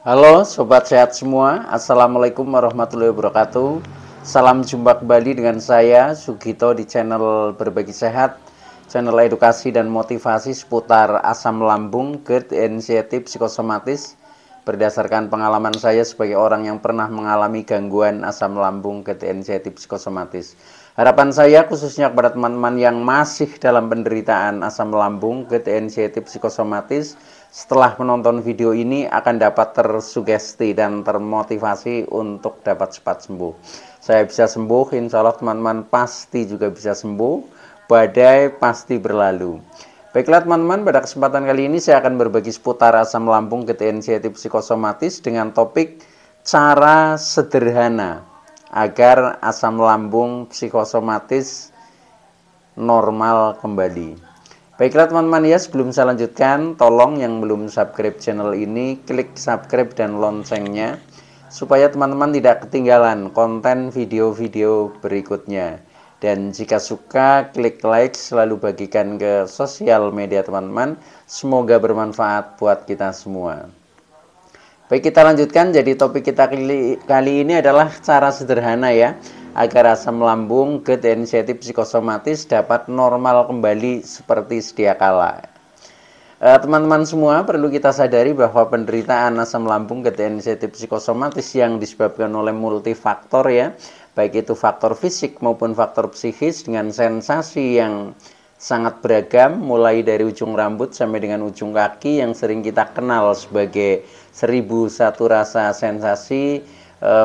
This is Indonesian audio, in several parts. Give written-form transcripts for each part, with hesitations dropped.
Halo Sobat Sehat semua, Assalamualaikum warahmatullahi wabarakatuh. Salam jumpa kembali dengan saya Sugito di channel Berbagi Sehat, channel edukasi dan motivasi seputar asam lambung, GERD, anxiety, psikosomatis. Berdasarkan pengalaman saya sebagai orang yang pernah mengalami gangguan asam lambung, GERD, anxiety, psikosomatis. Harapan saya khususnya kepada teman-teman yang masih dalam penderitaan asam lambung, GERD, anxiety, psikosomatis, setelah menonton video ini akan dapat tersugesti dan termotivasi untuk dapat cepat sembuh. Saya bisa sembuh, insya Allah teman-teman pasti juga bisa sembuh. Badai pasti berlalu. Baiklah teman-teman, pada kesempatan kali ini saya akan berbagi seputar asam lambung, GERD, anxiety, psikosomatis dengan topik cara sederhana agar asam lambung psikosomatis normal kembali. Baiklah teman-teman ya, sebelum saya lanjutkan, tolong yang belum subscribe channel ini, klik subscribe dan loncengnya, supaya teman-teman tidak ketinggalan konten video-video berikutnya. Dan jika suka, klik like, selalu bagikan ke sosial media teman-teman, semoga bermanfaat buat kita semua. Baik, kita lanjutkan, jadi topik kita kali ini adalah cara sederhana ya, agar asam lambung, GERD, anxiety, psikosomatis dapat normal kembali seperti sedia kala. Teman-teman semua perlu kita sadari bahwa penderitaan asam lambung, GERD, anxiety, psikosomatis yang disebabkan oleh multifaktor ya, baik itu faktor fisik maupun faktor psikis dengan sensasi yang sangat beragam, mulai dari ujung rambut sampai dengan ujung kaki yang sering kita kenal sebagai 1001 rasa sensasi.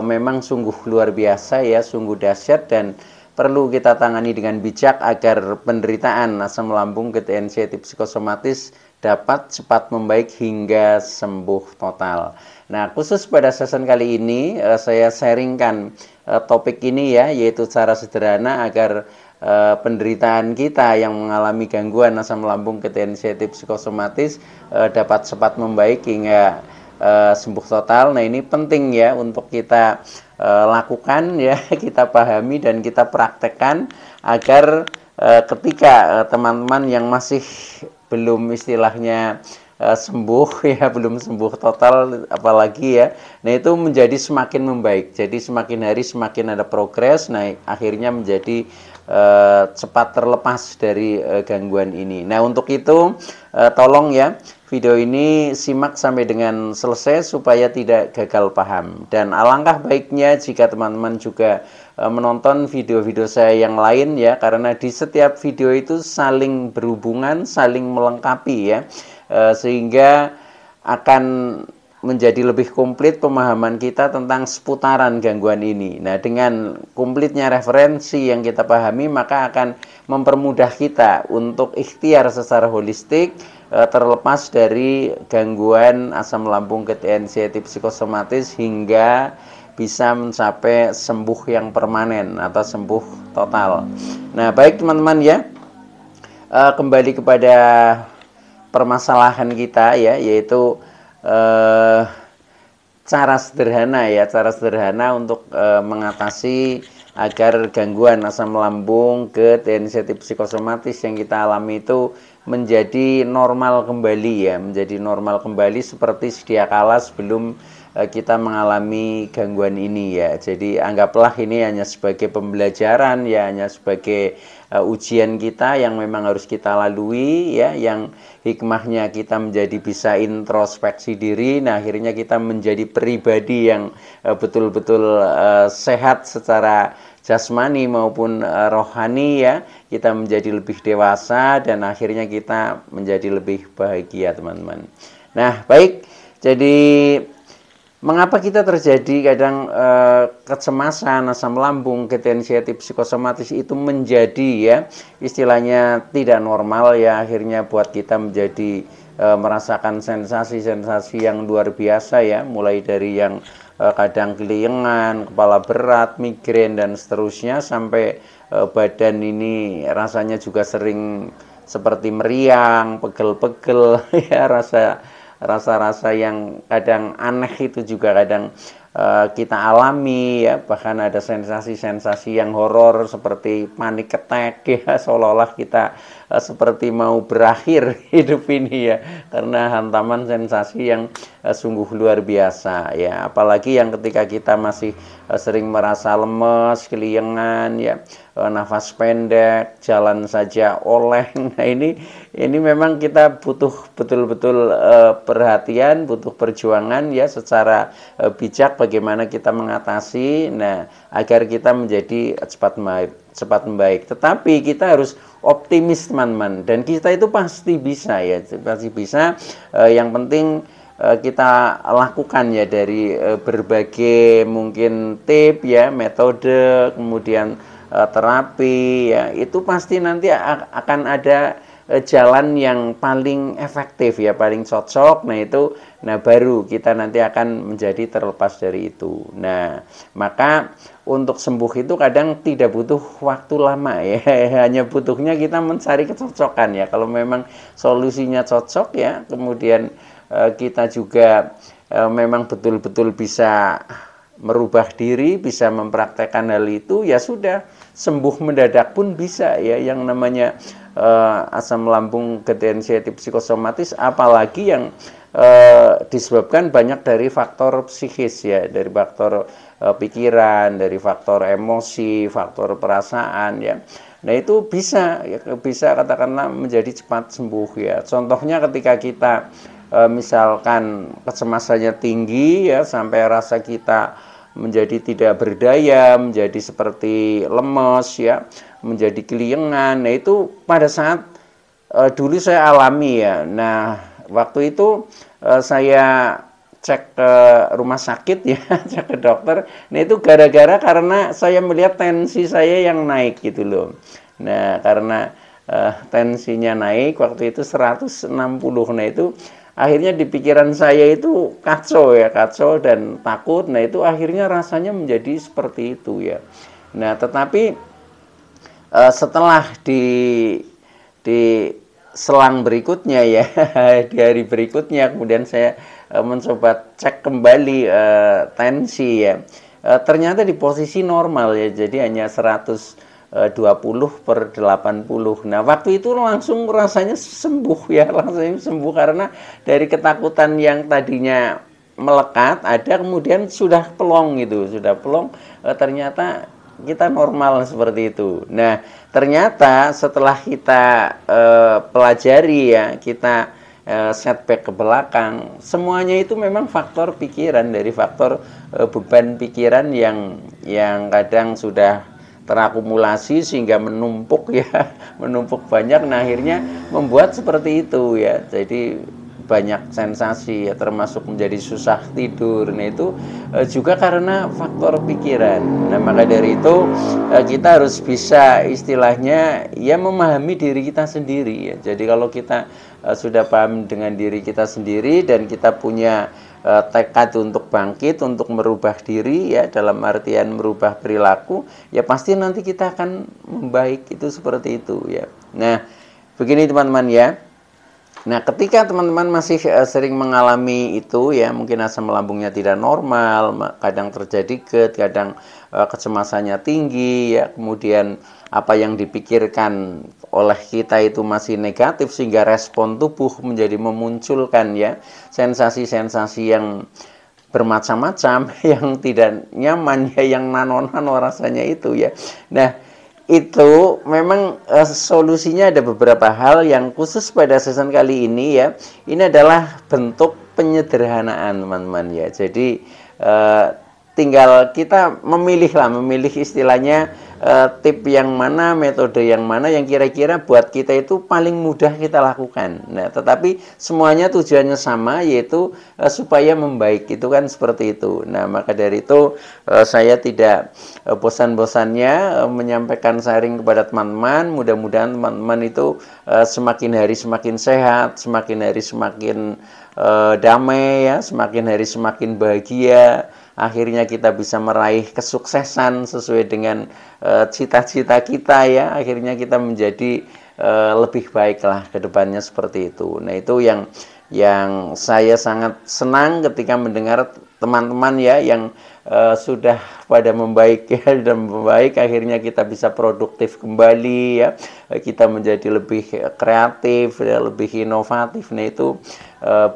Memang sungguh luar biasa ya, sungguh dahsyat dan perlu kita tangani dengan bijak agar penderitaan asam lambung, GERD, anxiety, psikosomatis dapat cepat membaik hingga sembuh total. Nah, khusus pada session kali ini saya sharingkan topik ini ya, yaitu cara sederhana agar penderitaan kita yang mengalami gangguan asam lambung, GERD, anxiety, psikosomatis dapat cepat membaik hingga sembuh total. Nah, ini penting ya untuk kita lakukan ya, kita pahami dan kita praktekkan agar ketika teman-teman yang masih belum istilahnya sembuh ya, belum sembuh total apalagi ya, nah itu menjadi semakin membaik, jadi semakin hari semakin ada progres, nah akhirnya menjadi cepat terlepas dari gangguan ini. Nah, untuk itu tolong ya, video ini simak sampai dengan selesai supaya tidak gagal paham. Dan alangkah baiknya jika teman-teman juga menonton video-video saya yang lain ya, karena di setiap video itu saling berhubungan, saling melengkapi ya, sehingga akan menjadi lebih komplit pemahaman kita tentang seputaran gangguan ini. Nah, dengan komplitnya referensi yang kita pahami, maka akan mempermudah kita untuk ikhtiar secara holistik terlepas dari gangguan asam lambung, GERD, anxiety, psikosomatis hingga bisa mencapai sembuh yang permanen atau sembuh total. Nah, baik teman-teman ya, kembali kepada permasalahan kita ya, yaitu cara sederhana ya, cara sederhana untuk mengatasi agar gangguan asam lambung, GERD, anxiety, psikosomatis yang kita alami itu menjadi normal kembali ya, menjadi normal kembali seperti sedia kala sebelum kita mengalami gangguan ini ya. Jadi anggaplah ini hanya sebagai pembelajaran ya, hanya sebagai ujian kita yang memang harus kita lalui ya, yang hikmahnya kita menjadi bisa introspeksi diri. Nah, akhirnya kita menjadi pribadi yang betul-betul sehat secara jasmani maupun rohani ya, kita menjadi lebih dewasa dan akhirnya kita menjadi lebih bahagia teman-teman. Nah, baik, jadi mengapa kita terjadi kadang kecemasan, asam lambung, GERD, anxiety, psikosomatis itu menjadi ya istilahnya tidak normal ya, akhirnya buat kita menjadi merasakan sensasi-sensasi yang luar biasa ya, mulai dari yang kadang keliengan, kepala berat, migrain dan seterusnya, sampai badan ini rasanya juga sering seperti meriang, pegel-pegel ya, rasa-rasa yang kadang aneh itu juga kadang kita alami ya, bahkan ada sensasi-sensasi yang horor seperti panic attack ya, seolah-olah kita seperti mau berakhir hidup ini ya, karena hantaman sensasi yang sungguh luar biasa ya, apalagi yang ketika kita masih sering merasa lemes, keliengan ya, nafas pendek, jalan saja oleng. Nah ini memang kita butuh betul-betul perhatian, butuh perjuangan ya secara bijak bagaimana kita mengatasi, nah agar kita menjadi cepat membaik. Tetapi kita harus optimis teman-teman, dan kita itu pasti bisa ya, pasti bisa. Yang penting kita lakukan ya dari berbagai mungkin tip ya, metode, kemudian terapi ya, itu pasti nanti akan ada jalan yang paling efektif ya, paling cocok. Nah baru kita nanti akan menjadi terlepas dari itu. Nah maka untuk sembuh itu kadang tidak butuh waktu lama ya, hanya butuhnya kita mencari kecocokan ya. Kalau memang solusinya cocok ya, kemudian kita juga memang betul-betul bisa merubah diri, bisa mempraktekkan hal itu, ya sudah, sembuh mendadak pun bisa ya. Yang namanya asam lambung gejala anxiety psikosomatis, apalagi yang disebabkan banyak dari faktor psikis ya, dari faktor pikiran, dari faktor emosi, faktor perasaan ya. Nah itu bisa ya, bisa katakanlah menjadi cepat sembuh ya. Contohnya ketika kita misalkan kecemasannya tinggi ya, sampai rasa kita menjadi tidak berdaya, menjadi seperti lemes ya, menjadi keliengan. Nah itu pada saat dulu saya alami ya. Nah waktu itu saya cek ke rumah sakit ya, cek ke dokter. Nah itu gara-gara karena saya melihat tensi saya yang naik gitu loh. Nah karena tensinya naik waktu itu 160. Nah itu akhirnya di pikiran saya itu kacau ya, kacau dan takut. Nah itu akhirnya rasanya menjadi seperti itu ya. Nah tetapi setelah di selang berikutnya ya, di hari berikutnya kemudian saya mencoba cek kembali tensi ya, ternyata di posisi normal ya, jadi hanya 120/80. Nah waktu itu langsung rasanya sembuh ya, langsung sembuh karena dari ketakutan yang tadinya melekat ada kemudian sudah plong gitu, sudah plong, ternyata kita normal seperti itu. Nah ternyata setelah kita pelajari ya, kita setback ke belakang, semuanya itu memang faktor pikiran, dari faktor beban pikiran yang kadang sudah terakumulasi sehingga menumpuk ya, menumpuk banyak. Nah akhirnya membuat seperti itu ya, jadi banyak sensasi ya, termasuk menjadi susah tidur. Nah itu juga karena faktor pikiran. Nah maka dari itu kita harus bisa istilahnya ya memahami diri kita sendiri ya. Jadi kalau kita sudah paham dengan diri kita sendiri dan kita punya tekad untuk bangkit, untuk merubah diri ya, dalam artian merubah perilaku, ya pasti nanti kita akan membaik, itu seperti itu ya. Nah begini teman-teman ya. Nah ketika teman-teman masih sering mengalami itu ya, mungkin asam lambungnya tidak normal, kadang terjadi GERD, kadang kecemasannya tinggi ya, kemudian apa yang dipikirkan oleh kita itu masih negatif, sehingga respon tubuh menjadi memunculkan ya sensasi-sensasi yang bermacam-macam, yang tidak nyaman ya, yang nano-nano rasanya itu ya. Nah itu memang solusinya ada beberapa hal yang khusus pada season kali ini ya. Ini adalah bentuk penyederhanaan teman-teman ya. Jadi tinggal kita memilih istilahnya tip yang mana, metode yang mana yang kira-kira buat kita itu paling mudah kita lakukan. Nah tetapi semuanya tujuannya sama, yaitu supaya membaik, itu kan seperti itu. Nah maka dari itu saya tidak bosan-bosannya menyampaikan sharing kepada teman-teman. Mudah-mudahan teman-teman itu semakin hari semakin sehat, semakin hari semakin damai ya, semakin hari semakin bahagia. Akhirnya kita bisa meraih kesuksesan sesuai dengan cita-cita kita ya. Akhirnya kita menjadi lebih baik lah ke depannya, seperti itu. Nah itu yang saya sangat senang ketika mendengar teman-teman ya yang sudah pada membaik ya, dan membaik, akhirnya kita bisa produktif kembali ya, kita menjadi lebih kreatif ya, lebih inovatif. Nah itu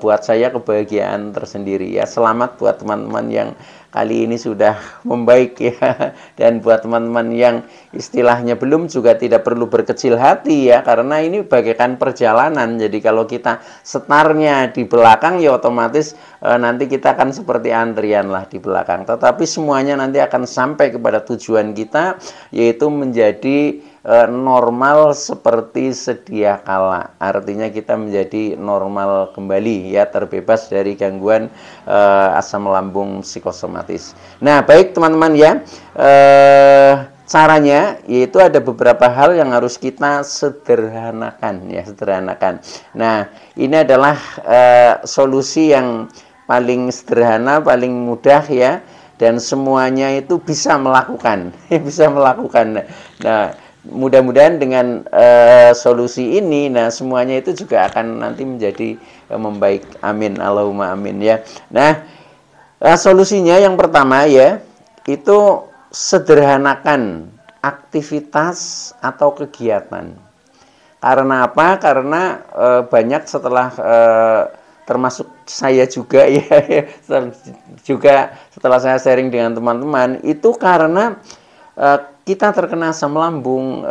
buat saya kebahagiaan tersendiri ya. Selamat buat teman-teman yang kali ini sudah membaik ya, dan buat teman-teman yang istilahnya belum juga tidak perlu berkecil hati ya, karena ini bagaikan perjalanan. Jadi kalau kita setarnya di belakang ya otomatis nanti kita akan seperti antrian lah di belakang, tetapi semuanya nanti akan sampai kepada tujuan kita, yaitu menjadi normal seperti sedia kala. Artinya kita menjadi normal kembali ya, terbebas dari gangguan asam lambung psikosomatis. Nah, baik teman-teman ya, caranya yaitu ada beberapa hal yang harus kita sederhanakan ya, sederhanakan. Nah, ini adalah solusi yang paling sederhana, paling mudah ya, dan semuanya itu bisa melakukan, bisa melakukan. Nah, mudah-mudahan dengan solusi ini, nah semuanya itu juga akan nanti menjadi membaik. Amin, Allahumma amin ya. Nah, solusinya yang pertama ya, itu sederhanakan aktivitas atau kegiatan. Karena apa? Karena banyak setelah termasuk saya juga ya, juga setelah saya sharing dengan teman-teman, itu karena kita terkena asam lambung,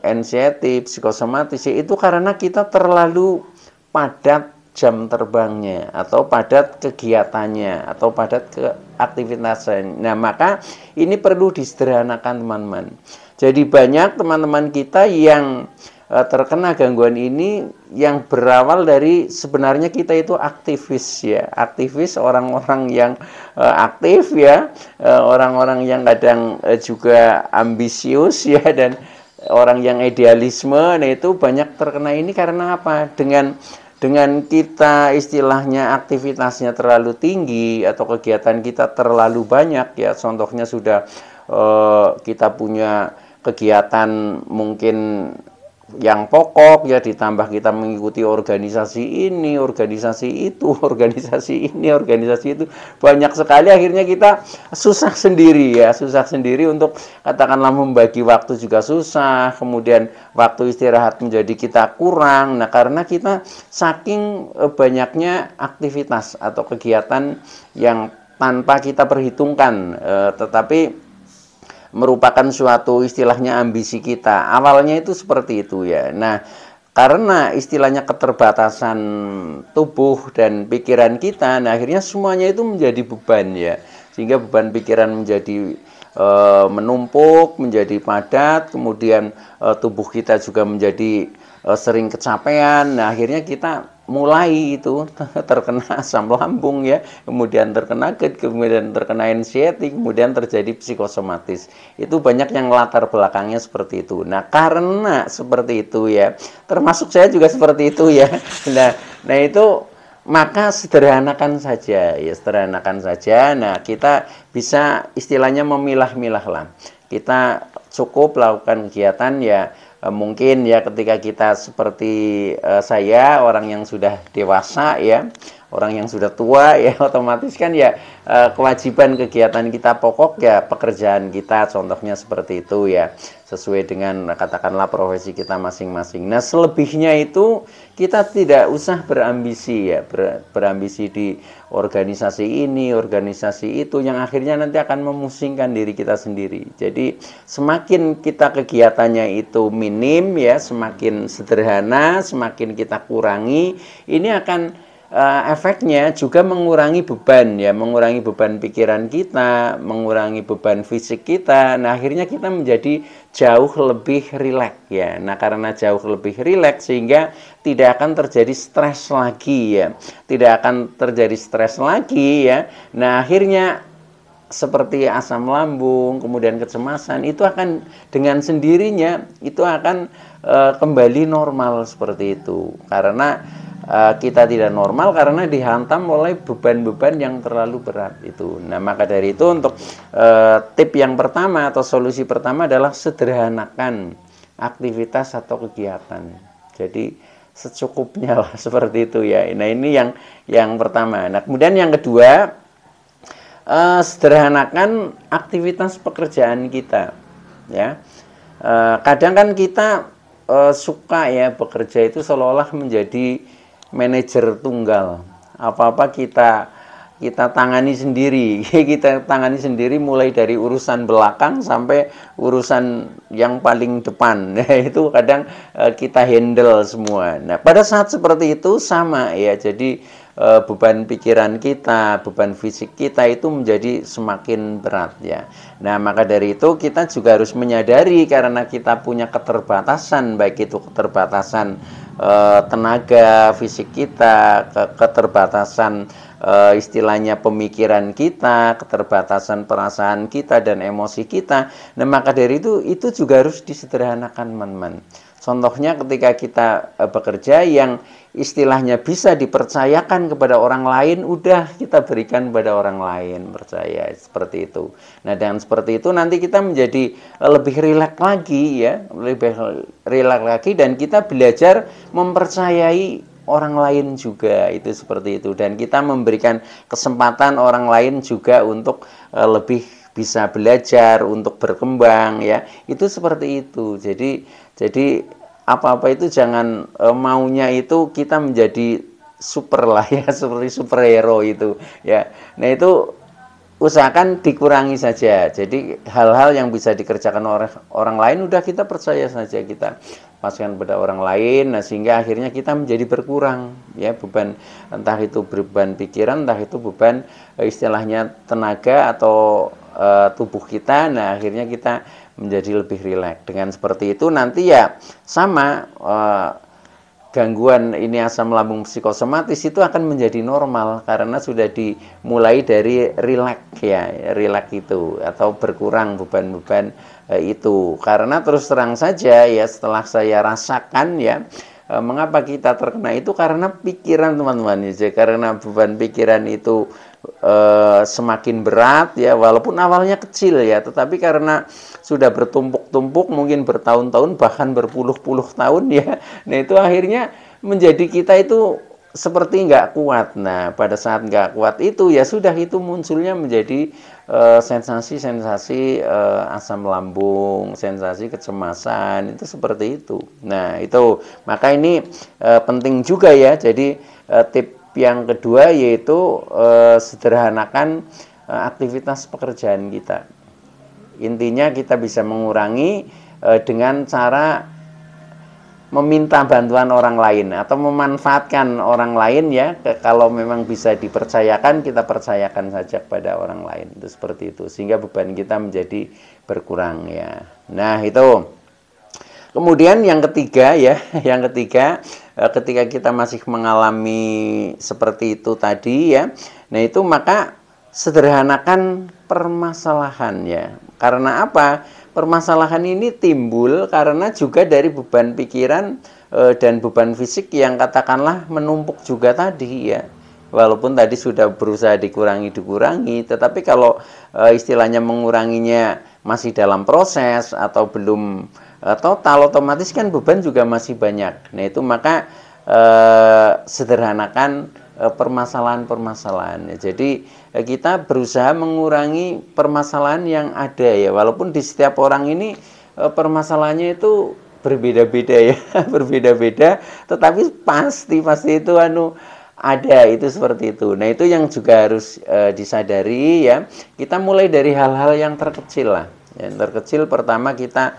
anxiety, psikosomatis, itu karena kita terlalu padat jam terbangnya, atau padat kegiatannya, atau padat aktivitasnya. Nah, maka ini perlu disederhanakan teman-teman. Jadi banyak teman-teman kita yang terkena gangguan ini yang berawal dari sebenarnya kita itu aktivis ya, aktivis, orang-orang yang aktif ya, orang-orang yang kadang juga ambisius ya, dan orang yang idealisme. Nah itu banyak terkena ini karena apa? Dengan kita istilahnya aktivitasnya terlalu tinggi atau kegiatan kita terlalu banyak ya, contohnya sudah kita punya kegiatan mungkin yang pokok ya, ditambah kita mengikuti organisasi ini, organisasi itu, organisasi ini, organisasi itu, banyak sekali, akhirnya kita susah sendiri ya, susah sendiri untuk katakanlah membagi waktu juga susah, kemudian waktu istirahat menjadi kita kurang. Nah, karena kita saking banyaknya aktivitas atau kegiatan yang tanpa kita perhitungkan, tetapi merupakan suatu istilahnya ambisi kita. Awalnya itu seperti itu ya. Nah, karena istilahnya keterbatasan tubuh dan pikiran kita, nah akhirnya semuanya itu menjadi beban ya. Sehingga beban pikiran menjadi menumpuk, menjadi padat, kemudian tubuh kita juga menjadi sering kecapean. Nah, akhirnya kita mulai itu terkena asam lambung ya, kemudian terkena GERD, kemudian terkena anxiety, kemudian terjadi psikosomatis. Itu banyak yang latar belakangnya seperti itu. Nah, karena seperti itu ya, termasuk saya juga seperti itu ya. Nah itu maka sederhanakan saja ya, sederhanakan saja. Nah, kita bisa istilahnya memilah-milah lah. Kita cukup lakukan kegiatan ya, mungkin ya ketika kita seperti saya, orang yang sudah dewasa ya, orang yang sudah tua ya, otomatis kan ya kewajiban kegiatan kita pokok ya pekerjaan kita, contohnya seperti itu ya, sesuai dengan katakanlah profesi kita masing-masing. Nah, selebihnya itu kita tidak usah berambisi ya, berambisi di organisasi ini, organisasi itu, yang akhirnya nanti akan memusingkan diri kita sendiri. Jadi semakin kita kegiatannya itu minim ya, semakin sederhana, semakin kita kurangi, ini akan efeknya juga mengurangi beban ya, mengurangi beban pikiran kita, mengurangi beban fisik kita. Nah, akhirnya kita menjadi jauh lebih rileks ya. Nah, karena jauh lebih rileks sehingga tidak akan terjadi stres lagi ya. Tidak akan terjadi stres lagi ya. Nah, akhirnya seperti asam lambung, kemudian kecemasan, itu akan dengan sendirinya itu akan kembali normal seperti itu. Karena kita tidak normal karena dihantam oleh beban-beban yang terlalu berat itu. Nah, maka dari itu untuk tip yang pertama atau solusi pertama adalah sederhanakan aktivitas atau kegiatan. Jadi secukupnya lah seperti itu ya. Nah, ini yang pertama. Nah, kemudian yang kedua, sederhanakan aktivitas pekerjaan kita, ya. Kadang kan kita suka ya bekerja itu seolah-olah menjadi manajer tunggal. Apa-apa kita tangani sendiri. Kita tangani sendiri mulai dari urusan belakang sampai urusan yang paling depan. Nah, itu kadang kita handle semua. Nah, pada saat seperti itu sama ya. Jadi beban pikiran kita, beban fisik kita itu menjadi semakin berat ya. Nah, maka dari itu kita juga harus menyadari karena kita punya keterbatasan, baik itu keterbatasan tenaga fisik kita, keterbatasan istilahnya pemikiran kita, keterbatasan perasaan kita dan emosi kita. Nah, maka dari itu juga harus disederhanakan, teman-teman. Contohnya ketika kita bekerja yang istilahnya bisa dipercayakan kepada orang lain, udah kita berikan kepada orang lain, percaya, seperti itu. Nah, dengan seperti itu nanti kita menjadi lebih rileks lagi ya, lebih rileks lagi, dan kita belajar mempercayai orang lain juga, itu seperti itu. Dan kita memberikan kesempatan orang lain juga untuk lebih bisa belajar, untuk berkembang ya. Itu seperti itu. Jadi apa-apa itu jangan maunya itu kita menjadi super lah ya, seperti superhero itu ya. Nah, itu usahakan dikurangi saja. Jadi hal-hal yang bisa dikerjakan oleh orang lain udah kita percaya saja, kita paskan pada orang lain. Nah, sehingga akhirnya kita menjadi berkurang ya beban, entah itu beban pikiran, entah itu beban istilahnya tenaga atau tubuh kita. Nah, akhirnya kita menjadi lebih rileks. Dengan seperti itu nanti ya sama gangguan ini asam lambung psikosomatis itu akan menjadi normal karena sudah dimulai dari rileks ya, rileks itu atau berkurang beban-beban itu. Karena terus terang saja ya, setelah saya rasakan ya, mengapa kita terkena itu karena pikiran, teman-teman ya, karena beban pikiran itu semakin berat ya, walaupun awalnya kecil ya, tetapi karena sudah bertumpuk-tumpuk mungkin bertahun-tahun bahkan berpuluh-puluh tahun ya. Nah, itu akhirnya menjadi kita itu seperti nggak kuat. Nah, pada saat nggak kuat itu ya sudah, itu munculnya menjadi sensasi-sensasi asam lambung, sensasi kecemasan, itu seperti itu. Nah, itu maka ini penting juga ya. Jadi tips yang kedua yaitu sederhanakan aktivitas pekerjaan kita. Intinya kita bisa mengurangi dengan cara meminta bantuan orang lain atau memanfaatkan orang lain ya. Kalau memang bisa dipercayakan, kita percayakan saja kepada orang lain. Itu seperti itu, sehingga beban kita menjadi berkurang ya. Nah, itu. Kemudian yang ketiga ya, yang ketiga ketika kita masih mengalami seperti itu tadi ya, nah itu maka sederhanakan permasalahan ya. Karena apa? Permasalahan ini timbul karena juga dari beban pikiran dan beban fisik yang katakanlah menumpuk juga tadi ya. Walaupun tadi sudah berusaha dikurangi, tetapi kalau istilahnya menguranginya masih dalam proses atau belum total, otomatis kan beban juga masih banyak. Nah, itu maka sederhanakan permasalahan-permasalahan. Jadi kita berusaha mengurangi permasalahan yang ada ya, walaupun di setiap orang ini permasalahannya itu berbeda-beda ya, berbeda-beda, tetapi pasti itu ada, itu seperti itu. Nah, itu yang juga harus disadari ya. Kita mulai dari hal-hal yang terkecil lah. Yang terkecil pertama kita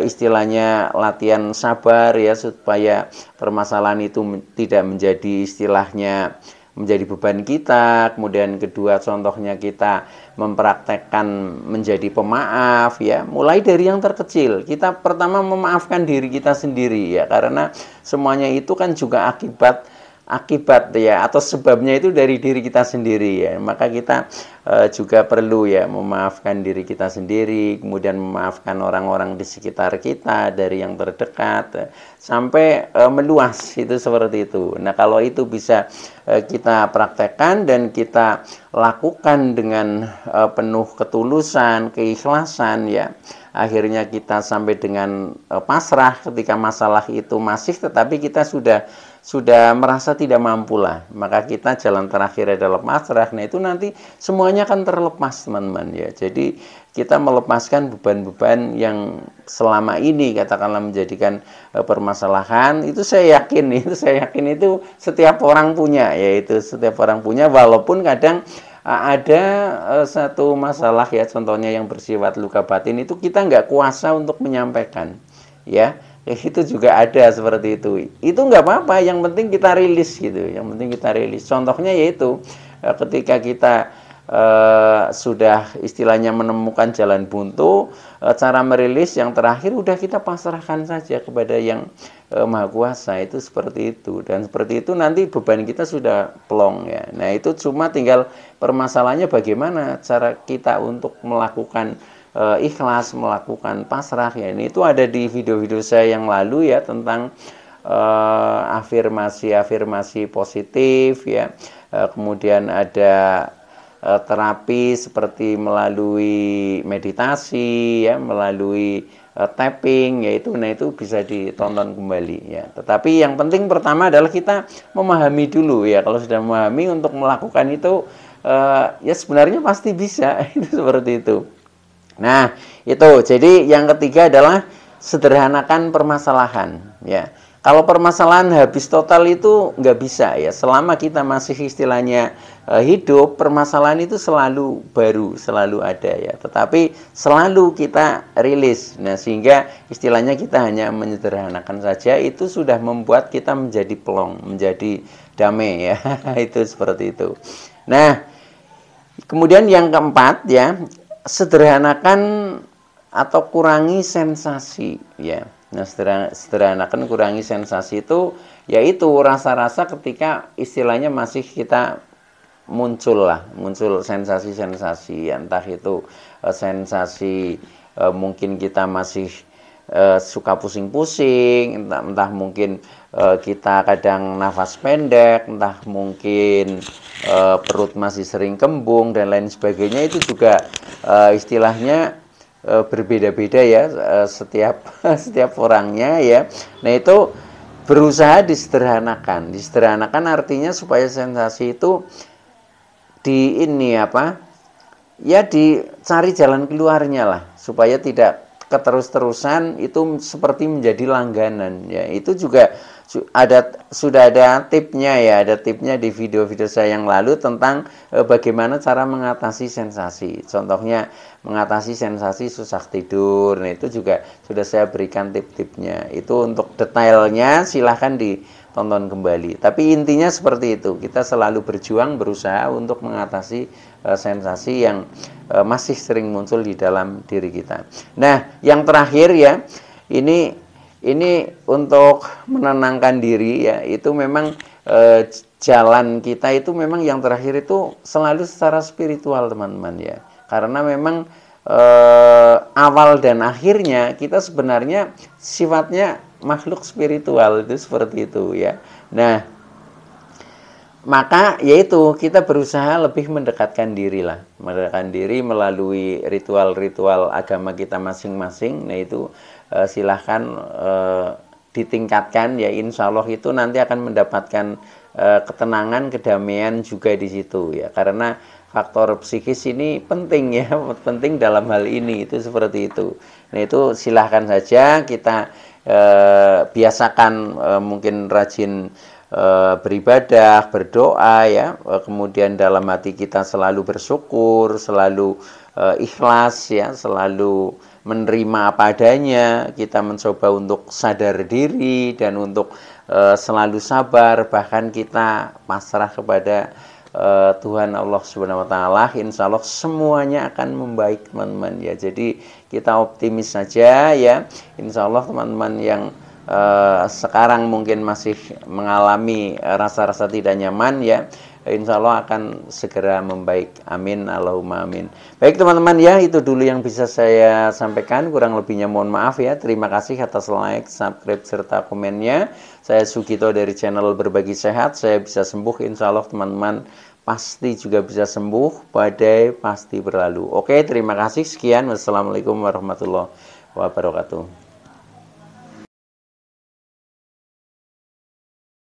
istilahnya latihan sabar ya, supaya permasalahan itu tidak menjadi istilahnya menjadi beban kita. Kemudian kedua, contohnya kita mempraktekkan menjadi pemaaf ya, mulai dari yang terkecil. Kita pertama memaafkan diri kita sendiri ya, karena semuanya itu kan juga akibat ya, atau sebabnya itu dari diri kita sendiri ya. Maka kita juga perlu ya memaafkan diri kita sendiri, kemudian memaafkan orang-orang di sekitar kita, dari yang terdekat sampai meluas, itu seperti itu. Nah, kalau itu bisa kita praktekkan dan kita lakukan dengan penuh ketulusan, keikhlasan ya, akhirnya kita sampai dengan pasrah ketika masalah itu masih, tetapi kita sudah sudah merasa tidak mampu lah, maka kita jalan terakhir adalah pasrah. Nah itu nanti semuanya akan terlepas teman-teman ya. Jadi kita melepaskan beban-beban yang selama ini katakanlah menjadikan permasalahan. Itu saya yakin itu setiap orang punya, yaitu setiap orang punya, walaupun kadang ada satu masalah ya, contohnya yang bersifat luka batin itu kita nggak kuasa untuk menyampaikan ya. Itu juga ada seperti itu nggak apa-apa, yang penting kita rilis gitu, yang penting kita rilis. Contohnya yaitu ketika kita sudah istilahnya menemukan jalan buntu, cara merilis yang terakhir udah kita pasrahkan saja kepada yang Maha Kuasa, itu seperti itu. Dan seperti itu nanti beban kita sudah plong ya. Nah itu cuma tinggal permasalahannya bagaimana cara kita untuk melakukan ikhlas, melakukan pasrah ya. Ini itu ada di video-video saya yang lalu ya, tentang afirmasi positif ya. Kemudian ada terapi seperti melalui meditasi ya, melalui tapping yaitu. Nah itu bisa ditonton kembali ya. Tetapi yang penting pertama adalah kita memahami dulu ya. Kalau sudah memahami, untuk melakukan itu ya sebenarnya pasti bisa. Itu seperti itu. Nah itu, jadi yang ketiga adalah sederhanakan permasalahan ya. Kalau permasalahan habis total itu nggak bisa ya. Selama kita masih istilahnya hidup, permasalahan itu selalu baru, selalu ada ya. Tetapi selalu kita rilis. Nah sehingga istilahnya kita hanya menyederhanakan saja, itu sudah membuat kita menjadi plong, menjadi damai ya. Itu seperti itu. Nah kemudian yang keempat ya, sederhanakan atau kurangi sensasi ya. Nah sederhanakan, kurangi sensasi itu yaitu rasa-rasa ketika istilahnya masih kita muncul sensasi-sensasi ya, entah itu sensasi mungkin kita masih suka pusing-pusing, entah mungkin kita kadang nafas pendek, entah mungkin perut masih sering kembung dan lain sebagainya. Itu juga istilahnya berbeda-beda ya, setiap orangnya ya. Nah itu berusaha disederhanakan. Disederhanakan artinya supaya sensasi itu dicari jalan keluarnya lah, supaya tidak keterus-terusan itu seperti menjadi langganan ya. Itu juga sudah ada tipnya ya, ada tipnya di video-video saya yang lalu tentang bagaimana cara mengatasi sensasi. Contohnya mengatasi sensasi susah tidur. Nah itu juga sudah saya berikan tip-tipnya. Itu untuk detailnya silahkan ditonton kembali. Tapi intinya seperti itu, kita selalu berjuang, berusaha untuk mengatasi sensasi yang masih sering muncul di dalam diri kita. Nah yang terakhir ya, ini untuk menenangkan diri ya, itu memang jalan kita itu memang yang terakhir itu selalu secara spiritual teman-teman ya. Karena memang awal dan akhirnya kita sebenarnya sifatnya makhluk spiritual, itu seperti itu ya. Nah maka yaitu kita berusaha lebih mendekatkan diri lah, mendekatkan diri melalui ritual-ritual agama kita masing-masing. Nah itu silahkan ditingkatkan ya, insya Allah itu nanti akan mendapatkan ketenangan, kedamaian juga di situ ya. Karena faktor psikis ini penting ya, penting dalam hal ini, itu seperti itu. Nah itu silahkan saja kita biasakan, mungkin rajin beribadah, berdoa ya, kemudian dalam hati kita selalu bersyukur, selalu ikhlas ya, selalu menerima apa adanya. Kita mencoba untuk sadar diri dan untuk selalu sabar, bahkan kita pasrah kepada Tuhan Allah Subhanahu wa taala. Insya Allah semuanya akan membaik teman-teman ya. Jadi kita optimis saja ya. Insya Allah teman-teman yang sekarang mungkin masih mengalami rasa-rasa tidak nyaman ya, insya Allah akan segera membaik. Amin, Allahumma amin. Baik teman-teman ya, itu dulu yang bisa saya sampaikan, kurang lebihnya mohon maaf ya. Terima kasih atas like, subscribe, serta komennya. Saya Sugito dari channel Berbagi Sehat. Saya bisa sembuh, insya Allah teman-teman pasti juga bisa sembuh, badai pasti berlalu. Oke, terima kasih, sekian. Wassalamualaikum warahmatullahi wabarakatuh.